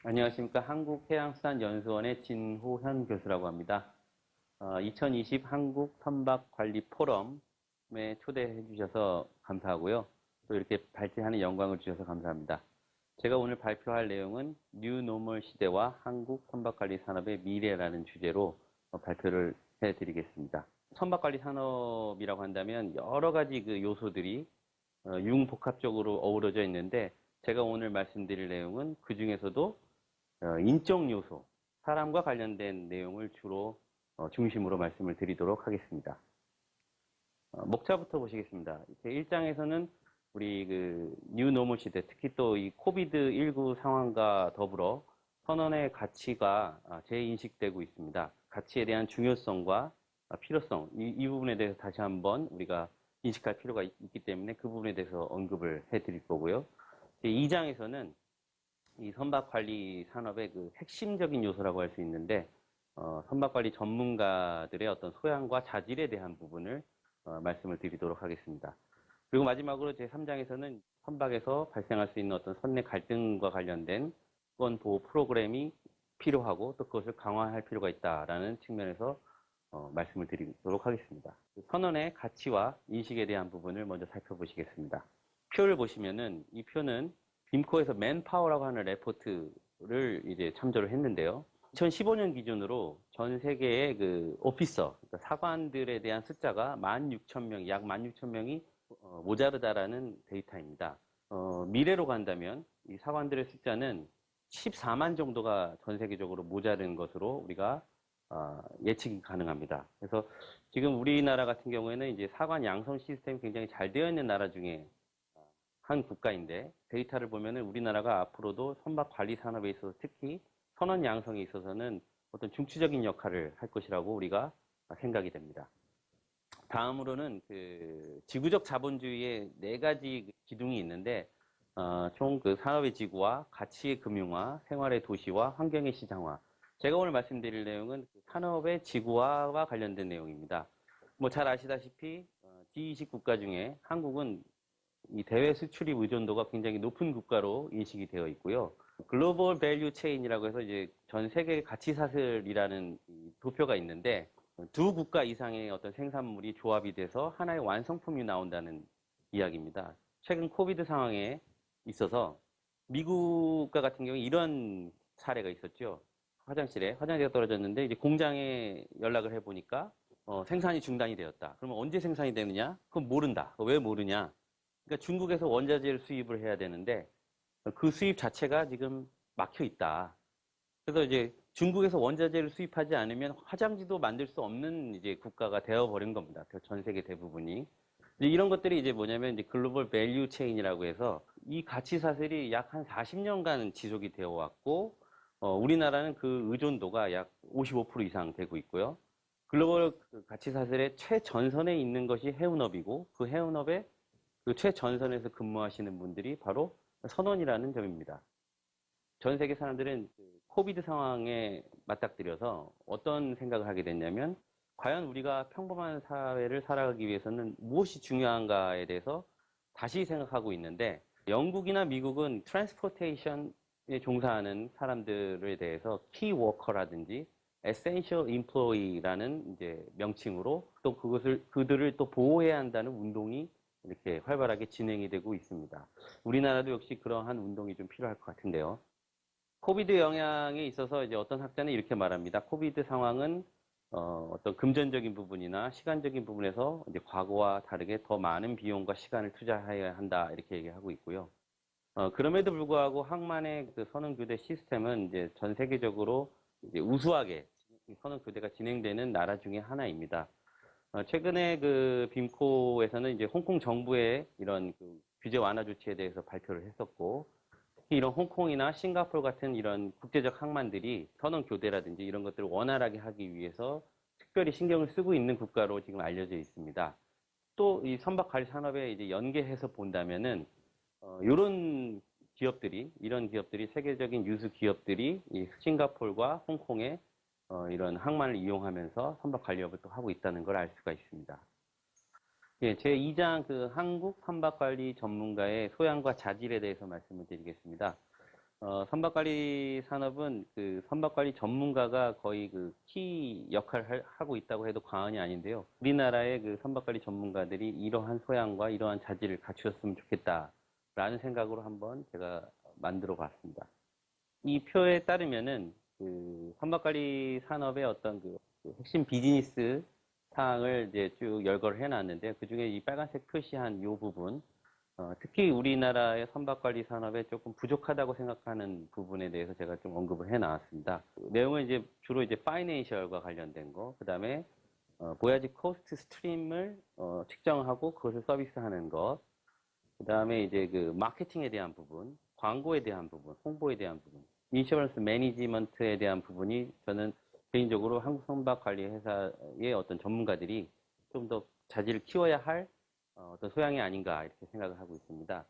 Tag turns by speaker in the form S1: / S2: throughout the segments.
S1: 안녕하십니까. 한국해양수산연수원의 진호현 교수라고 합니다. 2020 한국 선박관리 포럼에 초대해 주셔서 감사하고요. 또 이렇게 발제하는 영광을 주셔서 감사합니다. 제가 오늘 발표할 내용은 뉴노멀 시대와 한국 선박관리 산업의 미래라는 주제로 발표를 해 드리겠습니다. 선박관리 산업이라고 한다면 여러 가지 그 요소들이 융복합적으로 어우러져 있는데 제가 오늘 말씀드릴 내용은 그 중에서도 인적 요소, 사람과 관련된 내용을 주로 중심으로 말씀을 드리도록 하겠습니다. 목차부터 보시겠습니다. 제 1장에서는 우리 그 뉴노멀 시대, 특히 또 이 코비드-19 상황과 더불어 선언의 가치가 재인식되고 있습니다. 가치에 대한 중요성과 필요성, 이 부분에 대해서 다시 한번 우리가 인식할 필요가 있기 때문에 그 부분에 대해서 언급을 해드릴 거고요. 제 2장에서는 이 선박관리 산업의 그 핵심적인 요소라고 할 수 있는데, 선박관리 전문가들의 어떤 소양과 자질에 대한 부분을 말씀을 드리도록 하겠습니다. 그리고 마지막으로 제 3장에서는 선박에서 발생할 수 있는 어떤 선내 갈등과 관련된 수건 보호 프로그램이 필요하고 또 그것을 강화할 필요가 있다라는 측면에서 말씀을 드리도록 하겠습니다. 선언의 가치와 인식에 대한 부분을 먼저 살펴보시겠습니다. 표를 보시면은 이 표는 빔코에서 맨파워라고 하는 레포트를 이제 참조를 했는데요. 2015년 기준으로 전 세계의 그 오피서, 그러니까 사관들에 대한 숫자가 16,000명, 약 16,000명이 모자르다라는 데이터입니다. 미래로 간다면 이 사관들의 숫자는 14만 정도가 전 세계적으로 모자른 것으로 우리가 예측이 가능합니다. 그래서 지금 우리나라 같은 경우에는 이제 사관 양성 시스템이 굉장히 잘 되어 있는 나라 중에 한 국가인데 데이터를 보면은 우리나라가 앞으로도 선박 관리 산업에 있어서 특히 선원 양성에 있어서는 어떤 중추적인 역할을 할 것이라고 우리가 생각이 됩니다. 다음으로는 그 지구적 자본주의의 네 가지 기둥이 있는데 총 그 산업의 지구화, 가치의 금융화, 생활의 도시화, 환경의 시장화. 제가 오늘 말씀드릴 내용은 산업의 지구화와 관련된 내용입니다. 뭐 잘 아시다시피 G20 국가 중에 한국은 이 대외 수출입 의존도가 굉장히 높은 국가로 인식이 되어 있고요. 글로벌 밸류 체인이라고 해서 이제 전 세계 가치 사슬이라는 도표가 있는데 두 국가 이상의 어떤 생산물이 조합이 돼서 하나의 완성품이 나온다는 이야기입니다. 최근 코비드 상황에 있어서 미국과 같은 경우에 이런 사례가 있었죠. 화장실에 떨어졌는데 이제 공장에 연락을 해보니까 생산이 중단이 되었다. 그러면 언제 생산이 되느냐? 그건 모른다. 왜 모르냐? 그러니까 중국에서 원자재를 수입을 해야 되는데 그 수입 자체가 지금 막혀 있다. 그래서 이제 중국에서 원자재를 수입하지 않으면 화장지도 만들 수 없는 이제 국가가 되어버린 겁니다. 전 세계 대부분이. 이런 것들이 이제 뭐냐면 이제 글로벌 밸류 체인이라고 해서 이 가치 사슬이 약 한 40년간 지속이 되어 왔고, 우리나라는 그 의존도가 약 55% 이상 되고 있고요. 글로벌 가치 사슬의 최전선에 있는 것이 해운업이고, 그 해운업의 그 최전선에서 근무하시는 분들이 바로 선원이라는 점입니다. 전 세계 사람들은 코비드 상황에 맞닥뜨려서 어떤 생각을 하게 됐냐면 과연 우리가 평범한 사회를 살아가기 위해서는 무엇이 중요한가에 대해서 다시 생각하고 있는데 영국이나 미국은 트랜스포테이션에 종사하는 사람들에 대해서 키워커라든지 에센셜 인플로이라는 이제 명칭으로 또 그들을 또 보호해야 한다는 운동이 이렇게 활발하게 진행이 되고 있습니다. 우리나라도 역시 그러한 운동이 좀 필요할 것 같은데요. 코비드 영향에 있어서 이제 어떤 학자는 이렇게 말합니다. 코비드 상황은 어떤 금전적인 부분이나 시간적인 부분에서 이제 과거와 다르게 더 많은 비용과 시간을 투자해야 한다 이렇게 얘기하고 있고요. 그럼에도 불구하고 항만의 그 선원 교대 시스템은 이제 전 세계적으로 이제 우수하게 선원 교대가 진행되는 나라 중에 하나입니다. 최근에 그 빔코에서는 이제 홍콩 정부의 이런 그 규제 완화 조치에 대해서 발표를 했었고, 특히 이런 홍콩이나 싱가포르 같은 이런 국제적 항만들이 선원 교대라든지 이런 것들을 원활하게 하기 위해서 특별히 신경을 쓰고 있는 국가로 지금 알려져 있습니다. 또 이 선박 관리 산업에 이제 연계해서 본다면은 이런 기업들이 세계적인 유수 기업들이 이 싱가포르와 홍콩에 이런 항만을 이용하면서 선박 관리업을 또 하고 있다는 걸 알 수가 있습니다. 예, 제 2장 그 한국 선박 관리 전문가의 소양과 자질에 대해서 말씀을 드리겠습니다. 선박관리 산업은 그 선박관리 전문가가 거의 그 키 역할을 하고 있다고 해도 과언이 아닌데요. 우리나라의 그 선박관리 전문가들이 이러한 소양과 이러한 자질을 갖추었으면 좋겠다라는 생각으로 한번 제가 만들어 봤습니다. 이 표에 따르면은 그 선박관리 산업의 어떤 그 핵심 비즈니스 사항을 이제 쭉 열거를 해놨는데 그 중에 이 빨간색 표시한 이 부분 특히 우리나라의 선박관리 산업에 조금 부족하다고 생각하는 부분에 대해서 제가 좀 언급을 해 나왔습니다. 내용은 이제 주로 이제 파이낸셜과 관련된 거, 그 다음에 보야지 코스트 스트림을 측정하고 그것을 서비스하는 것, 그 다음에 이제 그 마케팅에 대한 부분, 광고에 대한 부분, 홍보에 대한 부분, 인슈런스 매니지먼트에 대한 부분이 저는 개인적으로 한국 선박관리 회사의 어떤 전문가들이 좀 더 자질을 키워야 할 어떤 소양이 아닌가 이렇게 생각을 하고 있습니다.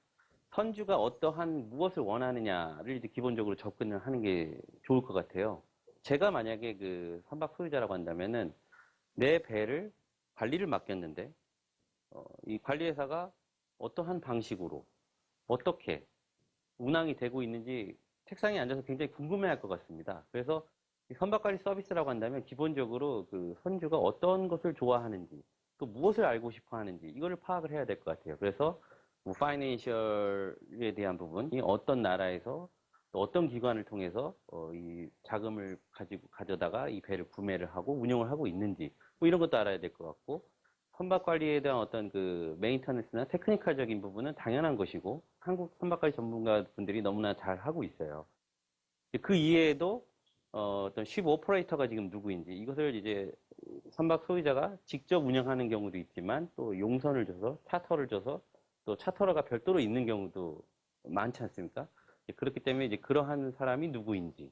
S1: 선주가 어떠한 무엇을 원하느냐를 이제 기본적으로 접근을 하는 게 좋을 것 같아요. 제가 만약에 그 선박 소유자라고 한다면은 내 배를 관리를 맡겼는데 이 관리회사가 어떠한 방식으로 어떻게 운항이 되고 있는지 책상에 앉아서 굉장히 궁금해할 것 같습니다. 그래서 선박관리 서비스라고 한다면 기본적으로 그 선주가 어떤 것을 좋아하는지 또 무엇을 알고 싶어 하는지 이거를 파악을 해야 될 것 같아요. 그래서 뭐 파이낸셜에 대한 부분이 어떤 나라에서 또 어떤 기관을 통해서 이 자금을 가져다가 이 배를 구매를 하고 운영을 하고 있는지 뭐 이런 것도 알아야 될 것 같고 선박 관리에 대한 어떤 그 메인터넌스나 테크니컬적인 부분은 당연한 것이고 한국 선박관리 전문가분들이 너무나 잘 하고 있어요. 그 이외에도 어떤 쉽 오퍼레이터가 지금 누구인지 이것을 이제 선박 소유자가 직접 운영하는 경우도 있지만 또 용선을 줘서 차터를 줘서 또 차터러가 별도로 있는 경우도 많지 않습니까? 그렇기 때문에 이제 그러한 사람이 누구인지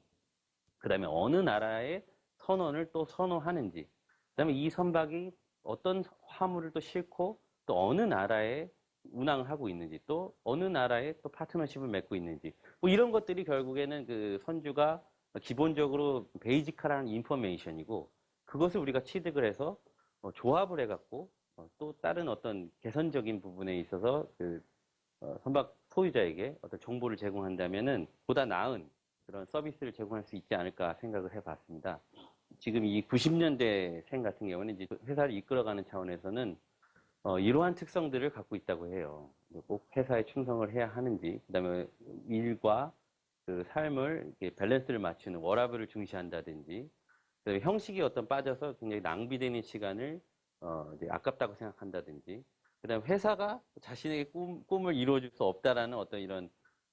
S1: 그 다음에 어느 나라의 선원을 또 선호하는지 그 다음에 이 선박이 어떤 화물을 또 싣고 또 어느 나라에 운항을 하고 있는지 또 어느 나라에 또 파트너십을 맺고 있는지 뭐 이런 것들이 결국에는 그 선주가 기본적으로 베이직한 인포메이션이고 그것을 우리가 취득을 해서 조합을 해갖고 또 다른 어떤 개선적인 부분에 있어서 그 선박 소유자에게 어떤 정보를 제공한다면은 보다 나은 그런 서비스를 제공할 수 있지 않을까 생각을 해봤습니다. 지금 이 90년대생 같은 경우는 이제 회사를 이끌어가는 차원에서는 이러한 특성들을 갖고 있다고 해요. 꼭 회사에 충성을 해야 하는지, 그다음에 일과 그 삶을 이렇게 밸런스를 맞추는 워라밸을 중시한다든지, 그다음에 형식이 어떤 빠져서 굉장히 낭비되는 시간을 이제 아깝다고 생각한다든지, 그다음에 회사가 자신에게 꿈을 이루어줄 수 없다라는 어떤 이런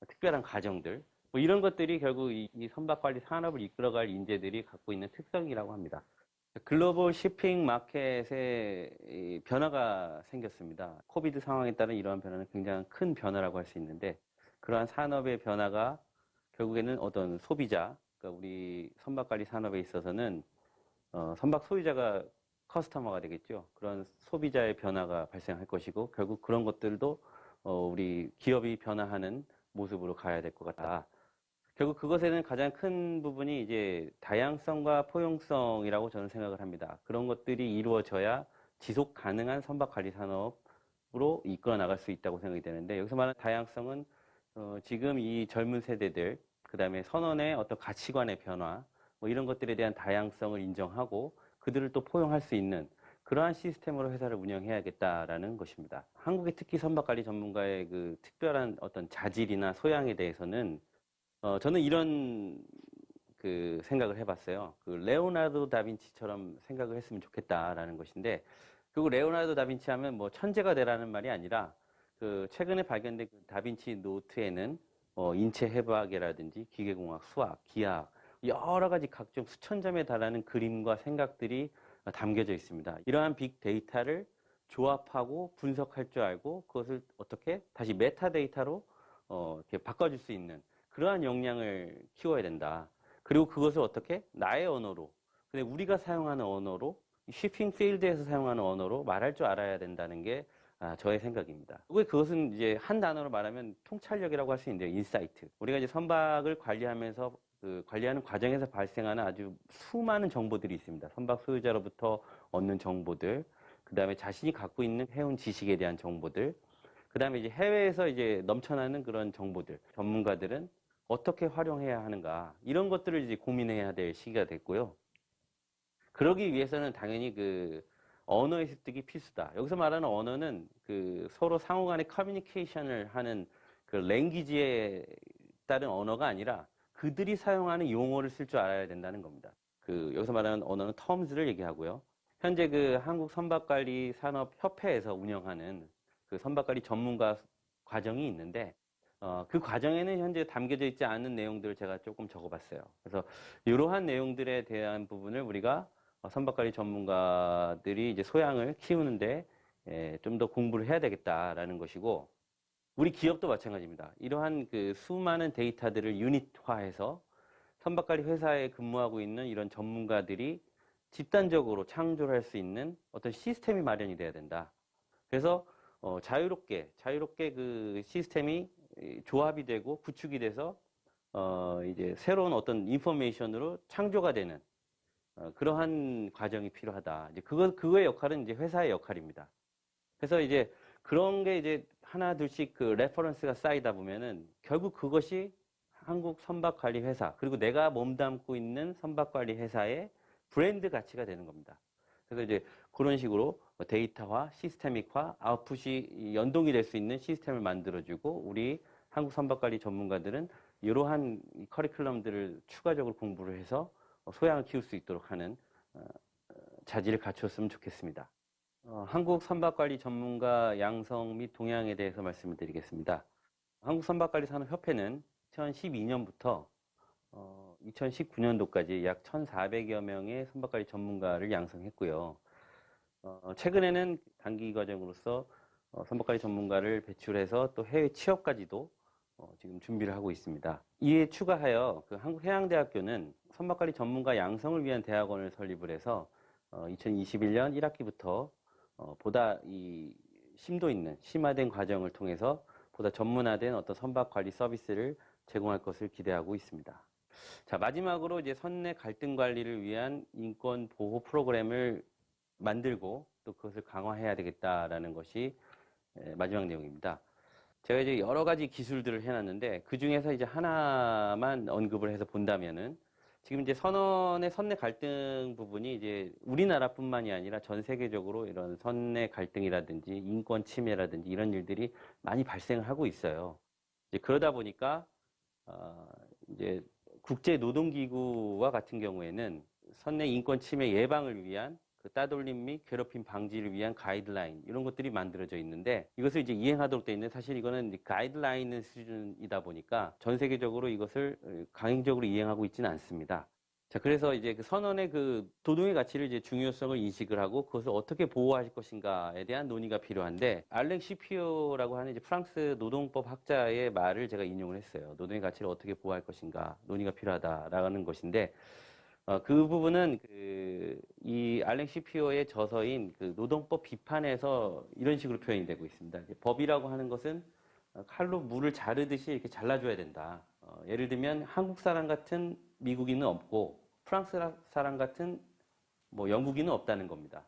S1: 특별한 가정들, 뭐 이런 것들이 결국 이 선박관리 산업을 이끌어갈 인재들이 갖고 있는 특성이라고 합니다. 글로벌 shipping 마켓에 변화가 생겼습니다. 코비드 상황에 따른 이러한 변화는 굉장히 큰 변화라고 할 수 있는데 그러한 산업의 변화가 결국에는 어떤 소비자, 그러니까 우리 선박관리 산업에 있어서는 선박 소유자가 커스터머가 되겠죠. 그런 소비자의 변화가 발생할 것이고 결국 그런 것들도 우리 기업이 변화하는 모습으로 가야 될 것 같다. 결국 그것에는 가장 큰 부분이 이제 다양성과 포용성이라고 저는 생각을 합니다. 그런 것들이 이루어져야 지속 가능한 선박 관리 산업으로 이끌어 나갈 수 있다고 생각이 되는데 여기서 말하는 다양성은 지금 이 젊은 세대들 그다음에 선원의 어떤 가치관의 변화 뭐 이런 것들에 대한 다양성을 인정하고 그들을 또 포용할 수 있는 그러한 시스템으로 회사를 운영해야겠다라는 것입니다. 한국의 특히 선박 관리 전문가의 그 특별한 어떤 자질이나 소양에 대해서는 저는 이런 그 생각을 해봤어요. 그 레오나르도 다빈치처럼 생각을 했으면 좋겠다라는 것인데, 그리고 레오나르도 다빈치 하면 뭐 천재가 되라는 말이 아니라 그 최근에 발견된 그 다빈치 노트에는 인체 해부학이라든지 기계공학, 수학, 기하학 여러 가지 각종 수천 점에 달하는 그림과 생각들이 담겨져 있습니다. 이러한 빅데이터를 조합하고 분석할 줄 알고 그것을 어떻게 다시 메타데이터로 이렇게 바꿔줄 수 있는 그러한 역량을 키워야 된다. 그리고 그것을 어떻게 나의 언어로, 근데 우리가 사용하는 언어로, 쉬핑 필드에서 사용하는 언어로 말할 줄 알아야 된다는 게 저의 생각입니다. 그것은 이제 한 단어로 말하면 통찰력이라고 할 수 있는데요. 인사이트. 우리가 이제 선박을 관리하면서 그 관리하는 과정에서 발생하는 아주 수많은 정보들이 있습니다. 선박 소유자로부터 얻는 정보들, 그 다음에 자신이 갖고 있는 해운 지식에 대한 정보들, 그 다음에 이제 해외에서 이제 넘쳐나는 그런 정보들. 전문가들은 어떻게 활용해야 하는가 이런 것들을 이제 고민해야 될 시기가 됐고요. 그러기 위해서는 당연히 그 언어의 습득이 필수다. 여기서 말하는 언어는 그 서로 상호 간의 커뮤니케이션을 하는 그 랭귀지에 따른 언어가 아니라 그들이 사용하는 용어를 쓸 줄 알아야 된다는 겁니다. 그 여기서 말하는 언어는 terms를 얘기하고요. 현재 그 한국 선박관리 산업협회에서 운영하는 그 선박관리 전문가 과정이 있는데 그 과정에는 현재 담겨져 있지 않은 내용들을 제가 조금 적어봤어요. 그래서 이러한 내용들에 대한 부분을 우리가 선박관리 전문가들이 이제 소양을 키우는데 좀 더 공부를 해야 되겠다라는 것이고, 우리 기업도 마찬가지입니다. 이러한 그 수많은 데이터들을 유닛화해서 선박관리 회사에 근무하고 있는 이런 전문가들이 집단적으로 창조를 할 수 있는 어떤 시스템이 마련이 돼야 된다. 그래서 자유롭게 그 시스템이 조합이 되고 구축이 돼서 이제 새로운 어떤 인포메이션으로 창조가 되는 그러한 과정이 필요하다. 이제 그거의 역할은 이제 회사의 역할입니다. 그래서 이제 그런 게 이제 하나 둘씩 그 레퍼런스가 쌓이다 보면은 결국 그것이 한국 선박관리 회사 그리고 내가 몸담고 있는 선박관리 회사의 브랜드 가치가 되는 겁니다. 그래서 이제 그런 식으로 데이터화, 시스테믹화, 아웃풋이 연동이 될 수 있는 시스템을 만들어주고 우리 한국 선박관리 전문가들은 이러한 커리큘럼들을 추가적으로 공부를 해서 소양을 키울 수 있도록 하는 자질을 갖추었으면 좋겠습니다. 한국 선박관리 전문가 양성 및 동향에 대해서 말씀을 드리겠습니다. 한국 선박관리 산업협회는 2012년부터 2019년도까지 약 1,400여 명의 선박관리 전문가를 양성했고요. 최근에는 단기 과정으로서 선박관리 전문가를 배출해서 또 해외 취업까지도 지금 준비를 하고 있습니다. 이에 추가하여 그 한국해양대학교는 선박관리 전문가 양성을 위한 대학원을 설립을 해서 2021년 1학기부터 보다 이 심도 있는 심화된 과정을 통해서 보다 전문화된 어떤 선박관리 서비스를 제공할 것을 기대하고 있습니다. 자, 마지막으로 이제 선내 갈등 관리를 위한 인권 보호 프로그램을 만들고 또 그것을 강화해야 되겠다라는 것이 마지막 내용입니다. 제가 이제 여러 가지 기술들을 해놨는데 그 중에서 이제 하나만 언급을 해서 본다면은 지금 이제 선언의 선내 갈등 부분이 이제 우리나라뿐만이 아니라 전 세계적으로 이런 선내 갈등이라든지 인권 침해라든지 이런 일들이 많이 발생을 하고 있어요. 이제 그러다 보니까 이제 국제노동기구와 같은 경우에는 선내 인권 침해 예방을 위한 그 따돌림 및 괴롭힘 방지를 위한 가이드라인 이런 것들이 만들어져 있는데 이것을 이제 이행하도록 되어 있는 사실 이거는 가이드라인 수준이다 보니까 전 세계적으로 이것을 강행적으로 이행하고 있지는 않습니다. 자, 그래서 이제 그 선언의 그 노동의 가치를 이제 중요성을 인식을 하고 그것을 어떻게 보호할 것인가에 대한 논의가 필요한데 알랭 시피오라고 하는 이제 프랑스 노동법 학자의 말을 제가 인용을 했어요. 노동의 가치를 어떻게 보호할 것인가 논의가 필요하다라는 것인데 그 부분은 이 알랭 시피오의 저서인 그 노동법 비판에서 이런 식으로 표현이 되고 있습니다. 법이라고 하는 것은 칼로 물을 자르듯이 이렇게 잘라줘야 된다. 예를 들면 한국 사람 같은 미국인은 없고 프랑스 사람 같은 뭐 영국인은 없다는 겁니다.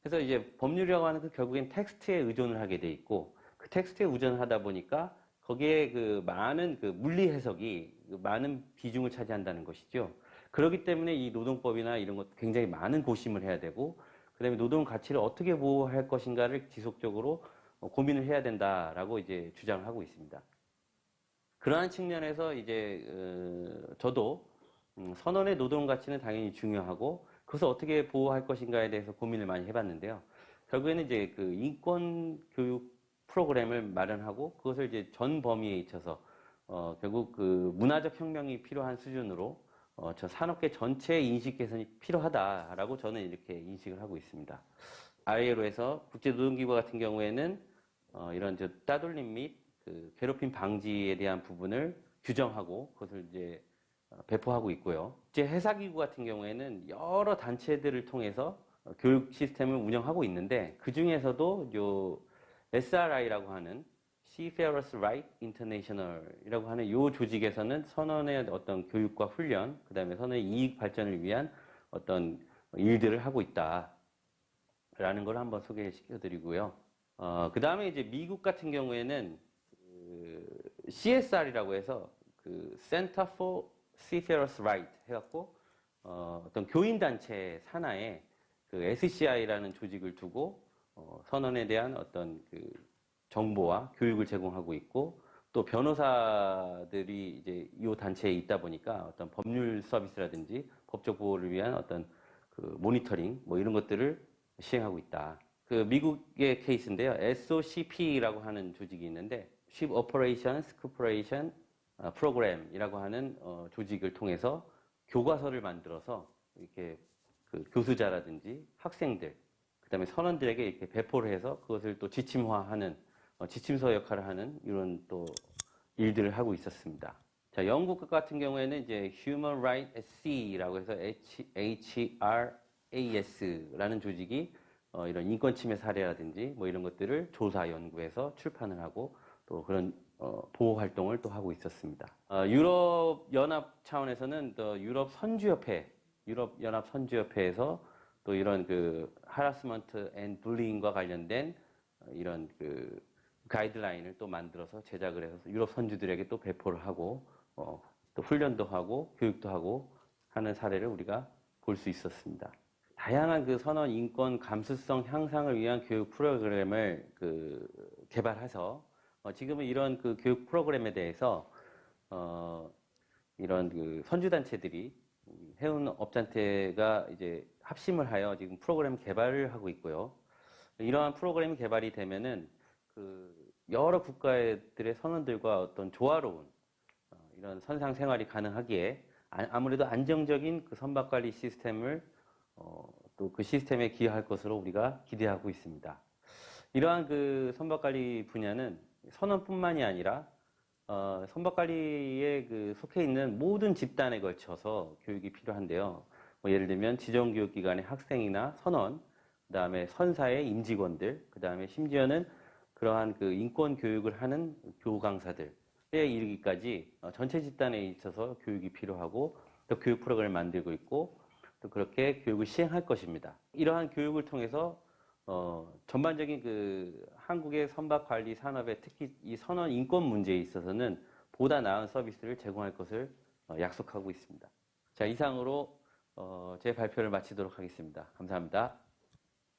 S1: 그래서 이제 법률이라고 하는 그 결국엔 텍스트에 의존을 하게 돼 있고 그 텍스트에 의존하다 보니까 거기에 그 많은 그 물리 해석이 많은 비중을 차지한다는 것이죠. 그렇기 때문에 이 노동법이나 이런 것 굉장히 많은 고심을 해야 되고 그다음에 노동 가치를 어떻게 보호할 것인가를 지속적으로 고민을 해야 된다라고 이제 주장을 하고 있습니다. 그러한 측면에서 이제 저도 선언의 노동 가치는 당연히 중요하고 그것을 어떻게 보호할 것인가에 대해서 고민을 많이 해봤는데요. 결국에는 이제 그 인권 교육 프로그램을 마련하고 그것을 이제 전 범위에 있어서 결국 그 문화적 혁명이 필요한 수준으로 저 산업계 전체의 인식 개선이 필요하다라고 저는 이렇게 인식을 하고 있습니다. ILO에서 국제노동기구 같은 경우에는 이런 저 따돌림 및 그 괴롭힘 방지에 대한 부분을 규정하고 그것을 이제 배포하고 있고요. 국제 해사기구 같은 경우에는 여러 단체들을 통해서 교육 시스템을 운영하고 있는데 그 중에서도 요 SRI라고 하는 Seafarers Right International이라고 하는 이 조직에서는 선언의 어떤 교육과 훈련, 그 다음에 선언의 이익 발전을 위한 어떤 일들을 하고 있다라는 걸 한번 소개시켜드리고요. 그 다음에 이제 미국 같은 경우에는 CSR이라고 해서 그 Center for Seafarers' Right 해갖고 어떤 교인단체 산하에 그 SCI라는 조직을 두고 선언에 대한 어떤 그 정보와 교육을 제공하고 있고, 또 변호사들이 이제 이 단체에 있다 보니까 어떤 법률 서비스라든지 법적 보호를 위한 어떤 그 모니터링 뭐 이런 것들을 시행하고 있다. 그 미국의 케이스인데요. SOCP라고 하는 조직이 있는데 Ship Operations Cooperation Program이라고 하는 조직을 통해서 교과서를 만들어서 이렇게 그 교수자라든지 학생들, 그다음에 선원들에게 이렇게 배포를 해서 그것을 또 지침화하는 지침서 역할을 하는 이런 또 일들을 하고 있었습니다. 자, 영국 같은 경우에는 이제 Human Rights at Sea라고 해서 HRAS라는 조직이 이런 인권 침해 사례라든지 뭐 이런 것들을 조사 연구해서 출판을 하고 또 그런 보호 활동을 또 하고 있었습니다. 유럽 연합 차원에서는 또 유럽 연합 선주협회에서 또 이런 그 하라스먼트 앤 불링과 관련된 이런 그 가이드라인을 또 만들어서 제작을 해서 유럽 선주들에게 또 배포를 하고 또 훈련도 하고 교육도 하고 하는 사례를 우리가 볼 수 있었습니다. 다양한 그 선원 인권 감수성 향상을 위한 교육 프로그램을 그 개발해서 지금은 이런 그 교육 프로그램에 대해서 이런 그 선주단체들이 해운업단체가 이제 합심을 하여 지금 프로그램 개발을 하고 있고요. 이러한 프로그램 개발이 되면은 그 여러 국가들의 선원들과 어떤 조화로운 이런 선상 생활이 가능하기에 아무래도 안정적인 그 선박 관리 시스템을 또 그 시스템에 기여할 것으로 우리가 기대하고 있습니다. 이러한 그 선박 관리 분야는 선원뿐만이 아니라 선박 관리에 그 속해 있는 모든 집단에 걸쳐서 교육이 필요한데요. 뭐 예를 들면 지정교육기관의 학생이나 선원, 그 다음에 선사의 임직원들, 그 다음에 심지어는 그러한 그 인권 교육을 하는 교우 강사들에 이르기까지 전체 집단에 있어서 교육이 필요하고 또 교육 프로그램을 만들고 있고 또 그렇게 교육을 시행할 것입니다. 이러한 교육을 통해서 전반적인 그 한국의 선박 관리 산업에 특히 이 선원 인권 문제에 있어서는 보다 나은 서비스를 제공할 것을 약속하고 있습니다. 자, 이상으로 제 발표를 마치도록 하겠습니다. 감사합니다.